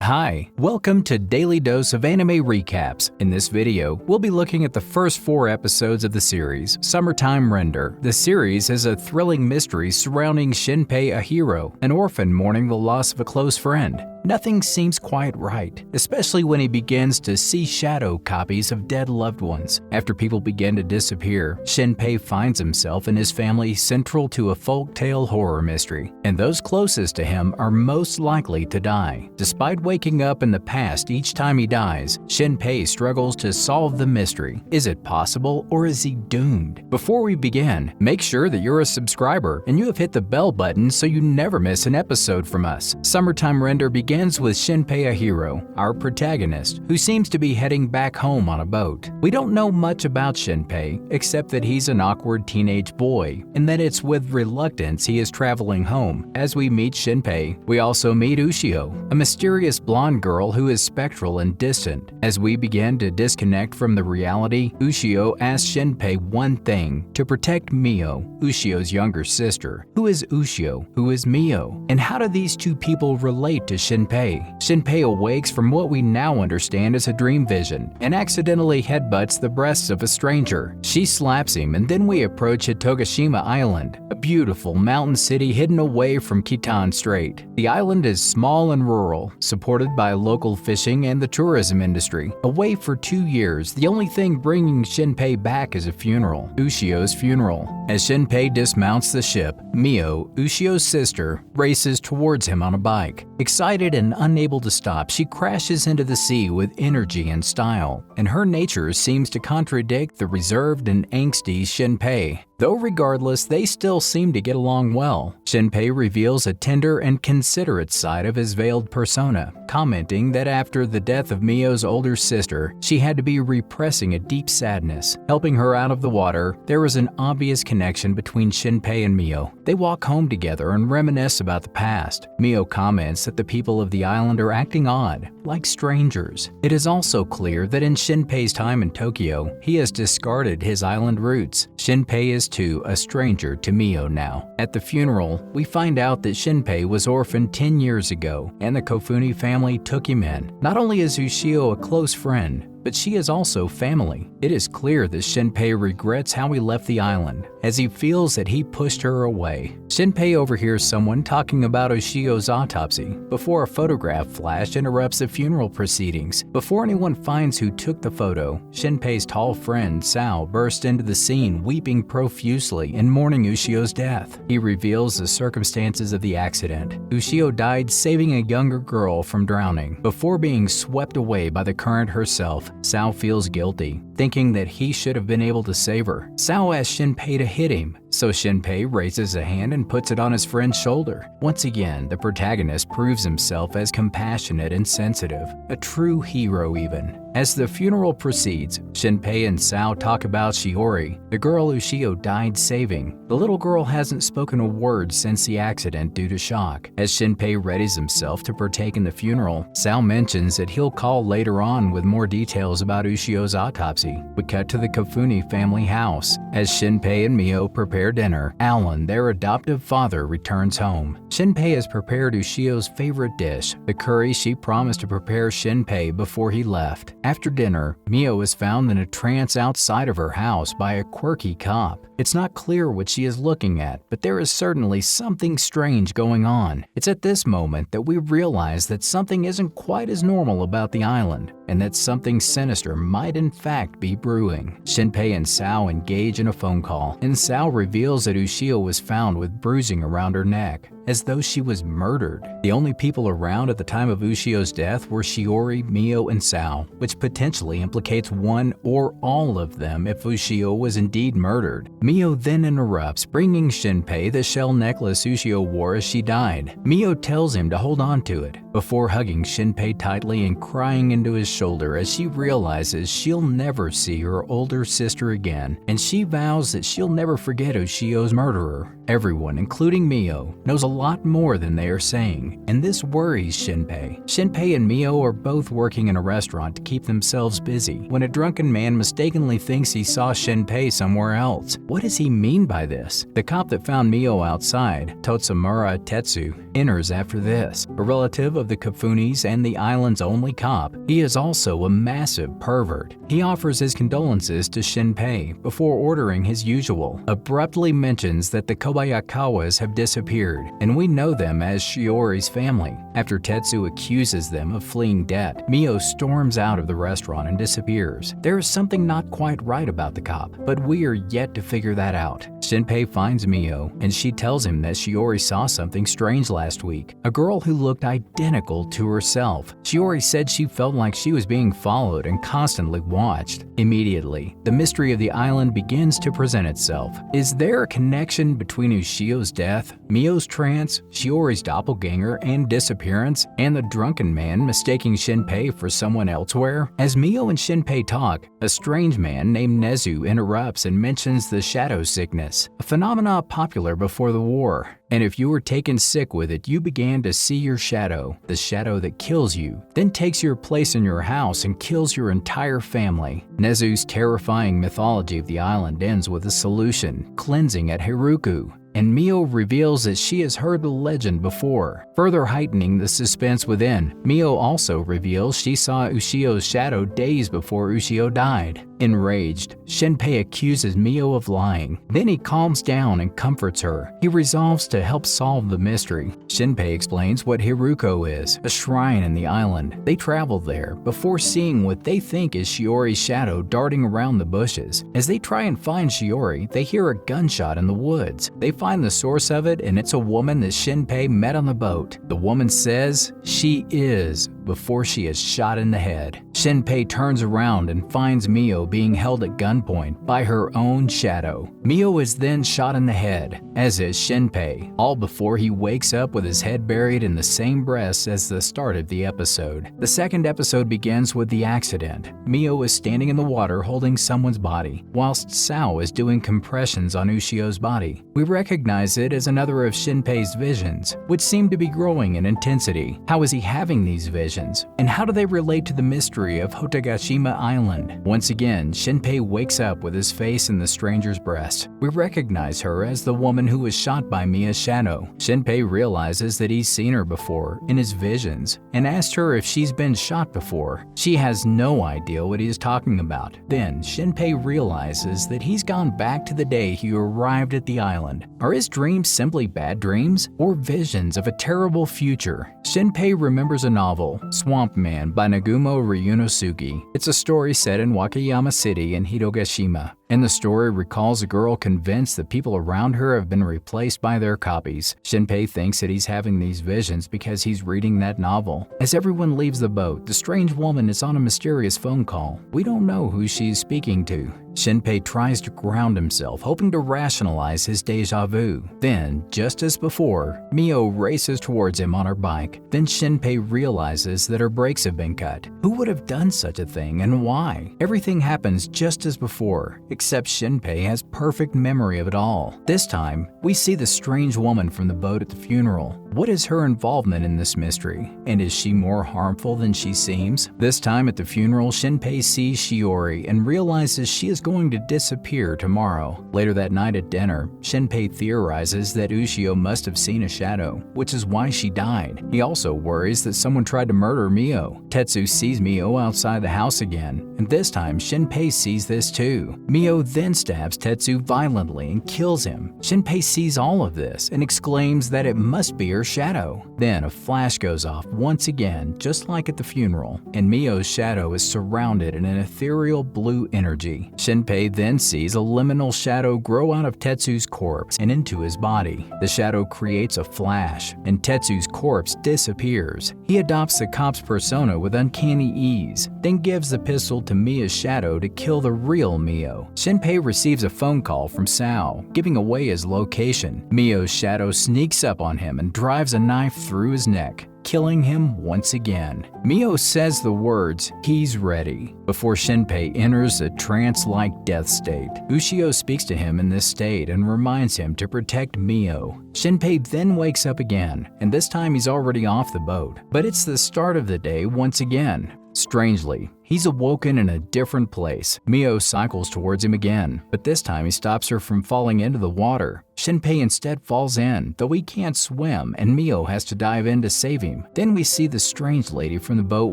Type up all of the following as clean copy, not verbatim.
Hi, welcome to Daily Dose of Anime Recaps. In this video, we'll be looking at the first 4 episodes of the series, Summertime Render. The series is a thrilling mystery surrounding Shinpei Ajiro, an orphan mourning the loss of a close friend. Nothing seems quite right, especially when he begins to see shadow copies of dead loved ones. After people begin to disappear, Shinpei finds himself and his family central to a folktale horror mystery, and those closest to him are most likely to die. Despite waking up in the past each time he dies, Shinpei struggles to solve the mystery. Is it possible, or is he doomed? Before we begin, make sure that you're a subscriber and you have hit the bell button so you never miss an episode from us. Summertime Render begins with Shinpei Ajiro, our protagonist, who seems to be heading back home on a boat. We don't know much about Shinpei, except that he's an awkward teenage boy, and that it's with reluctance he is traveling home. As we meet Shinpei, we also meet Ushio, a mysterious blonde girl who is spectral and distant. As we begin to disconnect from the reality, Ushio asks Shinpei one thing: to protect Mio, Ushio's younger sister. Who is Ushio? Who is Mio? And how do these two people relate to Shinpei? Shinpei awakes from what we now understand as a dream vision and accidentally headbutts the breasts of a stranger. She slaps him, and then we approach Hitogashima Island, a beautiful mountain city hidden away from Khitan Strait. The island is small and rural, supported by local fishing and the tourism industry. Away for 2 years, the only thing bringing Shinpei back is a funeral, Ushio's funeral. As Shinpei dismounts the ship, Mio, Ushio's sister, races towards him on a bike. Excited and unable to stop, she crashes into the sea with energy and style, and her nature seems to contradict the reserved and angsty Shinpei. Though regardless, they still seem to get along well. Shinpei reveals a tender and considerate side of his veiled persona, commenting that after the death of Mio's older sister, she had to be repressing a deep sadness. Helping her out of the water, there is an obvious connection between Shinpei and Mio. They walk home together and reminisce about the past. Mio comments that the people of the island are acting odd, like strangers. It is also clear that in Shinpei's time in Tokyo, he has discarded his island roots. Shinpei is too a stranger to Mio now. At the funeral, we find out that Shinpei was orphaned 10 years ago, and the Kofune family took him in. Not only is Ushio a close friend, but she is also family. It is clear that Shinpei regrets how he left the island, as he feels that he pushed her away. Shinpei overhears someone talking about Ushio's autopsy before a photograph flash interrupts the funeral proceedings. Before anyone finds who took the photo, Shinpei's tall friend Sao bursts into the scene weeping profusely and mourning Ushio's death. He reveals the circumstances of the accident. Ushio died saving a younger girl from drowning before being swept away by the current herself. Sao feels guilty, thinking that he should have been able to save her. Sao asks Shinpei to hit him, so Shinpei raises a hand and puts it on his friend's shoulder. Once again, the protagonist proves himself as compassionate and sensitive, a true hero even. As the funeral proceeds, Shinpei and Sao talk about Shiori, the girl Ushio died saving. The little girl hasn't spoken a word since the accident due to shock. As Shinpei readies himself to partake in the funeral, Sao mentions that he'll call later on with more details about Ushio's autopsy. We cut to the Kofune family house. As Shinpei and Mio prepare dinner, Alan, their adoptive father, returns home. Shinpei has prepared Ushio's favorite dish, the curry she promised to prepare Shinpei before he left. After dinner, Mio is found in a trance outside of her house by a quirky cop. It's not clear what she is looking at, but there is certainly something strange going on. It's at this moment that we realize that something isn't quite as normal about the island, and that something sinister might in fact be brewing. Shinpei and Sao engage in a phone call, and Sao reveals that Ushio was found with bruising around her neck, as though she was murdered. The only people around at the time of Ushio's death were Shiori, Mio, and Sao, which potentially implicates one or all of them if Ushio was indeed murdered. Mio then interrupts, bringing Shinpei the shell necklace Ushio wore as she died. Mio tells him to hold on to it, before hugging Shinpei tightly and crying into his shoulder as she realizes she'll never see her older sister again, and she vows that she'll never forget Ushio's murderer. Everyone, including Mio, knows a lot more than they are saying, and this worries Shinpei. Shinpei and Mio are both working in a restaurant to keep themselves busy when a drunken man mistakenly thinks he saw Shinpei somewhere else. What does he mean by this? The cop that found Mio outside, Totsamura Tetsu, enters after this. A relative of the Kofunes and the island's only cop, he is also a massive pervert. He offers his condolences to Shinpei before ordering his usual, abruptly mentions that the Kobayakawas have disappeared, and we know them as Shiori's family. After Tetsu accuses them of fleeing debt, Mio storms out of the restaurant and disappears. There is something not quite right about the cop, but we are yet to figure that out. Shinpei finds Mio, and she tells him that Shiori saw something strange last week, a girl who looked identical to herself. Shiori said she felt like she was being followed and constantly watched. Immediately, the mystery of the island begins to present itself. Is there a connection between Ushio's death, Mio's trance, Shiori's doppelganger and disappearance, and the drunken man mistaking Shinpei for someone elsewhere? As Mio and Shinpei talk, a strange man named Nezu interrupts and mentions the shadow sickness, a phenomena popular before the war. And if you were taken sick with it, you began to see your shadow, the shadow that kills you, then takes your place in your house and kills your entire family. Nezu's terrifying mythology of the island ends with a solution, cleansing at Hiruku. And Mio reveals that she has heard the legend before, further heightening the suspense within. Mio also reveals she saw Ushio's shadow days before Ushio died. Enraged, Shinpei accuses Mio of lying. Then he calms down and comforts her. He resolves to help solve the mystery. Shinpei explains what Hiruko is, a shrine in the island. They travel there before seeing what they think is Shiori's shadow darting around the bushes. As they try and find Shiori, they hear a gunshot in the woods. They find the source of it, and it's a woman that Shinpei met on the boat. The woman says she is before she is shot in the head. Shinpei turns around and finds Mio being held at gunpoint by her own shadow. Mio is then shot in the head, as is Shinpei, all before he wakes up with his head buried in the same breasts as the start of the episode. The second episode begins with the accident. Mio is standing in the water holding someone's body, whilst Sao is doing compressions on Ushio's body. We recognize it as another of Shinpei's visions, which seem to be growing in intensity. How is he having these visions? And how do they relate to the mystery of Hotogashima Island? Once again, Shinpei wakes up with his face in the stranger's breast. We recognize her as the woman who was shot by Mia's shadow. Shinpei realizes that he's seen her before in his visions and asks her if she's been shot before. She has no idea what he is talking about. Then Shinpei realizes that he's gone back to the day he arrived at the island. Are his dreams simply bad dreams or visions of a terrible future? Shinpei remembers a novel, Swamp Man by Nagumo Ryunosuke. It's a story set in Wakayama City in Hitogashima, and the story recalls a girl convinced that people around her have been replaced by their copies. Shinpei thinks that he's having these visions because he's reading that novel. As everyone leaves the boat, the strange woman is on a mysterious phone call. We don't know who she's speaking to. Shinpei tries to ground himself, hoping to rationalize his deja vu. Then, just as before, Mio races towards him on her bike. Then Shinpei realizes that her brakes have been cut. Who would have done such a thing and why? Everything happens just as before, except Shinpei has perfect memory of it all. This time, we see the strange woman from the boat at the funeral. What is her involvement in this mystery? And is she more harmful than she seems? This time at the funeral, Shinpei sees Shiori and realizes she is going to disappear tomorrow. Later that night at dinner, Shinpei theorizes that Ushio must have seen a shadow, which is why she died. He also worries that someone tried to murder Mio. Tetsu sees Mio outside the house again, and this time Shinpei sees this too. Mio then stabs Tetsu violently and kills him. Shinpei sees all of this and exclaims that it must be her shadow. Then a flash goes off once again, just like at the funeral, and Mio's shadow is surrounded in an ethereal blue energy. Shinpei then sees a liminal shadow grow out of Tetsu's corpse and into his body. The shadow creates a flash, and Tetsu's corpse disappears. He adopts the cop's persona with uncanny ease, then gives the pistol to Mia's shadow to kill the real Mio. Shinpei receives a phone call from Sao, giving away his location. Mio's shadow sneaks up on him and drives a knife through his neck, killing him once again. Mio says the words, "He's ready," before Shinpei enters a trance-like death state. Ushio speaks to him in this state and reminds him to protect Mio. Shinpei then wakes up again, and this time he's already off the boat. But it's the start of the day once again. Strangely, he's awoken in a different place. Mio cycles towards him again, but this time he stops her from falling into the water. Shinpei instead falls in, though he can't swim, and Mio has to dive in to save him. Then we see the strange lady from the boat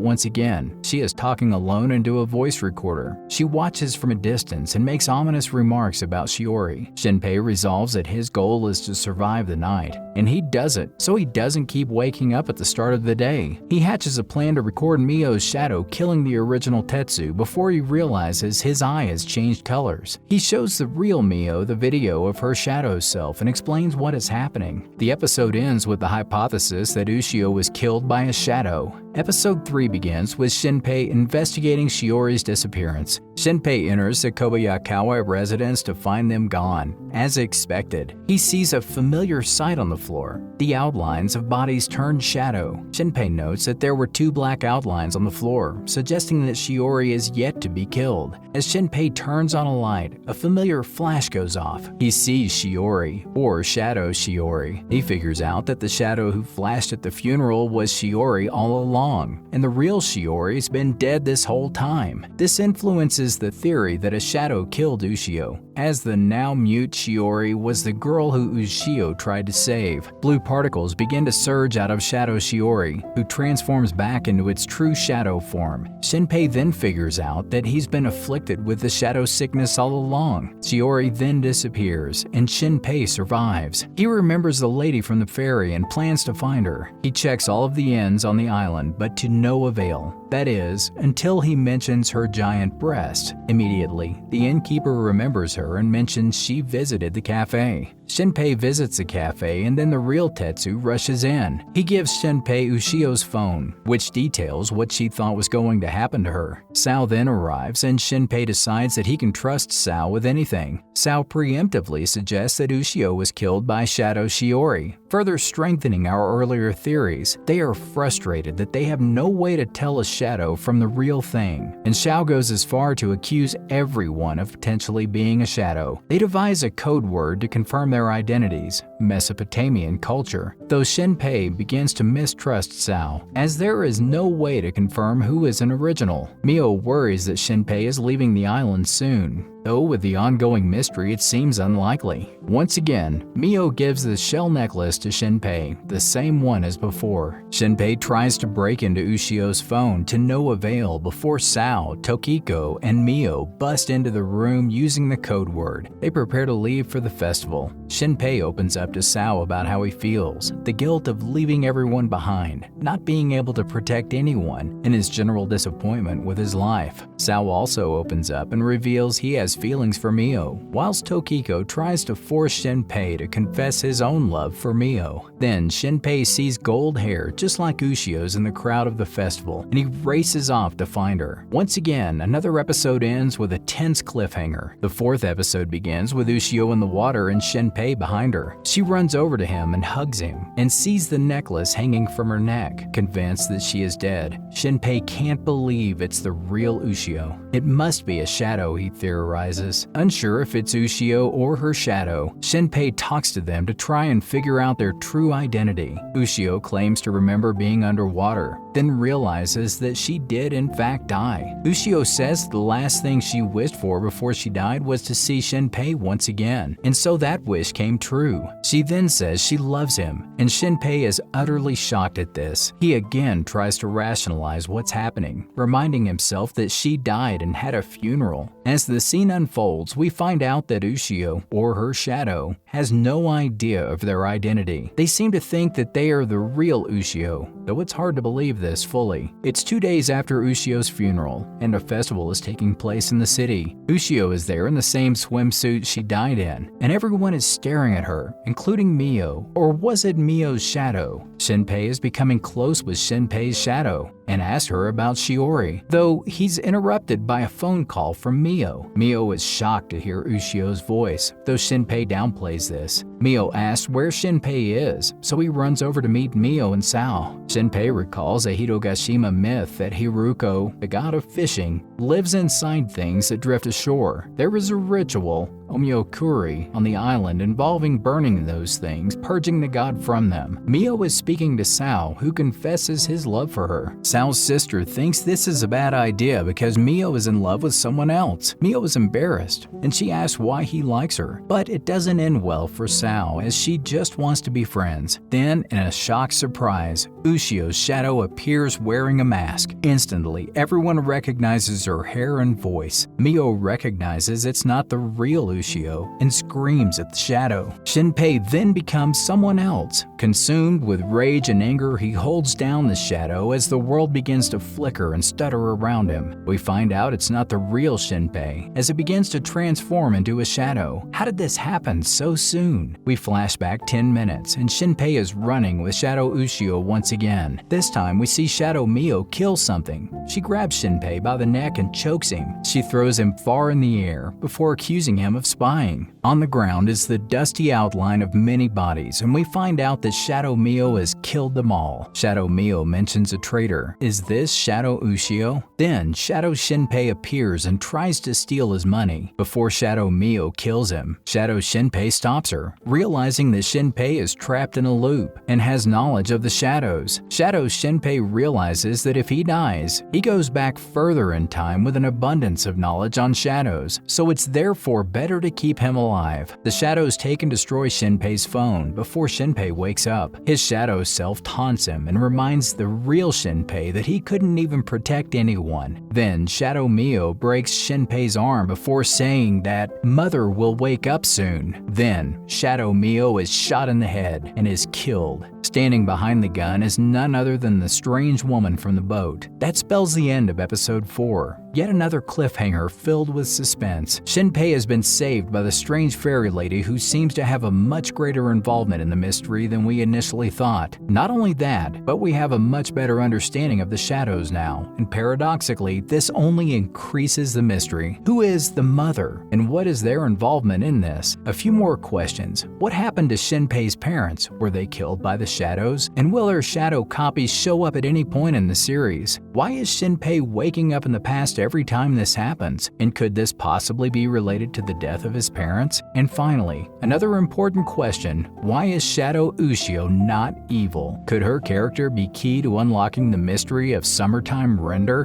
once again. She is talking alone into a voice recorder. She watches from a distance and makes ominous remarks about Shiori. Shinpei resolves that his goal is to survive the night, and he does it, so he doesn't keep waking up at the start of the day. He hatches a plan to record Mio's shadow killing the original Tetsu before he realizes his eye has changed colors. He shows the real Mio the video of her shadow self and explains what is happening. The episode ends with the hypothesis that Ushio was killed by a shadow. Episode 3 begins with Shinpei investigating Shiori's disappearance. Shinpei enters the Kobayakawa residence to find them gone. As expected, he sees a familiar sight on the floor, the outlines of bodies turned shadow. Shinpei notes that there were 2 black outlines on the floor, suggesting that Shiori is yet to be killed. As Shinpei turns on a light, a familiar flash goes off. He sees Shiori, or Shadow Shiori. He figures out that the shadow who flashed at the funeral was Shiori all along, and the real Shiori's been dead this whole time. This influences the theory that a shadow killed Ushio, as the now mute Shiori was the girl who Ushio tried to save. Blue particles begin to surge out of Shadow Shiori, who transforms back into its true shadow form. Shinpei then figures out that he's been afflicted with the shadow sickness all along. Shiori then disappears, and Shinpei survives. He remembers the lady from the ferry and plans to find her. He checks all of the inns on the island, but to no avail. That is, until he mentions her giant breast. Immediately, the innkeeper remembers her and mentions she visited the cafe. Shinpei visits the cafe, and then the real Tetsu rushes in. He gives Shinpei Ushio's phone, which details what she thought was going to happen to her. Sao then arrives, and Shinpei decides that he can trust Sao with anything. Sao preemptively suggests that Ushio was killed by Shadow Shiori, further strengthening our earlier theories. They are frustrated that they have no way to tell a shadow from the real thing, and Shao goes as far to accuse everyone of potentially being a shadow. They devise a code word to confirm their identities, Mesopotamian culture, though Shinpei begins to mistrust Sao, as there is no way to confirm who is an original. Mio worries that Shinpei is leaving the island soon, though with the ongoing mystery it seems unlikely. Once again, Mio gives the shell necklace to Shinpei, the same one as before. Shinpei tries to break into Ushio's phone to no avail before Sao, Tokiko, and Mio bust into the room using the code word. They prepare to leave for the festival. Shinpei opens up to Sao about how he feels, the guilt of leaving everyone behind, not being able to protect anyone, and his general disappointment with his life. Sao also opens up and reveals he has feelings for Mio, whilst Tokiko tries to force Shinpei to confess his own love for Mio. Then Shinpei sees gold hair just like Ushio's in the crowd of the festival, and he races off to find her. Once again, another episode ends with a tense cliffhanger. The 4th episode begins with Ushio in the water and Shinpei behind her. She runs over to him and hugs him, and sees the necklace hanging from her neck. Convinced that she is dead, Shinpei can't believe it's the real Ushio. It must be a shadow, he theorizes. Unsure if it's Ushio or her shadow, Shinpei talks to them to try and figure out their true identity. Ushio claims to remember being underwater, then realizes that she did in fact die. Ushio says the last thing she wished for before she died was to see Shinpei once again, and so that wish came true. She then says she loves him, and Shinpei is utterly shocked at this. He again tries to rationalize what's happening, reminding himself that she died and had a funeral. As the scene unfolds, we find out that Ushio, or her shadow, has no idea of their identity. They seem to think that they are the real Ushio, though it's hard to believe this fully. It's 2 days after Ushio's funeral, and a festival is taking place in the city. Ushio is there in the same swimsuit she died in, and everyone is staring at her, including Mio, or was it Mio's shadow? Shinpei is becoming close with Shinpei's shadow. and asks her about Shiori, though he's interrupted by a phone call from Mio. Mio is shocked to hear Ushio's voice, though Shinpei downplays this. Mio asks where Shinpei is, so he runs over to meet Mio and Sao. Shinpei recalls a Hitogashima myth that Hiruko, the god of fishing, lives inside things that drift ashore. There is a ritual, Omiokuri, on the island involving burning those things, purging the god from them. Mio is speaking to Sao, who confesses his love for her. Sao's sister thinks this is a bad idea because Mio is in love with someone else. Mio is embarrassed, and she asks why he likes her. But it doesn't end well for Sao, as she just wants to be friends. Then, in a shock surprise, Ushio's shadow appears wearing a mask. Instantly, everyone recognizes her hair and voice. Mio recognizes it's not the real Ushio and screams at the shadow. Shinpei then becomes someone else. Consumed with rage and anger, he holds down the shadow as the world begins to flicker and stutter around him. We find out it's not the real Shinpei as it begins to transform into a shadow. How did this happen so soon? We flash back 10 minutes and Shinpei is running with Shadow Ushio once again. This time we see Shadow Mio kill something. She grabs Shinpei by the neck and chokes him. She throws him far in the air before accusing him of spying. On the ground is the dusty outline of many bodies, and we find out that Shadow Mio has killed them all. Shadow Mio mentions a traitor. Is this Shadow Ushio? Then Shadow Shinpei appears and tries to steal his money. Before Shadow Mio kills him, Shadow Shinpei stops her, realizing that Shinpei is trapped in a loop and has knowledge of the shadows. Shadow Shinpei realizes that if he dies, he goes back further in time with an abundance of knowledge on shadows, so it's therefore better to keep him alive. The shadows take and destroy Shinpei's phone before Shinpei wakes up. His shadow self taunts him and reminds the real Shinpei that he couldn't even protect anyone. Then Shadow Mio breaks Shinpei's arm before saying that Mother will wake up soon. Then Shadow Mio is shot in the head and is killed. Standing behind the gun is none other than the strange woman from the boat. That spells the end of episode 4. Yet another cliffhanger filled with suspense. Shinpei has been saved by the strange fairy lady who seems to have a much greater involvement in the mystery than we initially thought. Not only that, but we have a much better understanding of the shadows now, and paradoxically, this only increases the mystery. Who is the mother, and what is their involvement in this? A few more questions. What happened to Shinpei's parents? Were they killed by the shadows? And will her shadow copies show up at any point in the series? Why is Shinpei waking up in the past every time this happens? And could this possibly be related to the death of his parents? And finally, another important question, why is Shadow Ushio not evil? Could her character be key to unlocking the mystery of Summertime Render?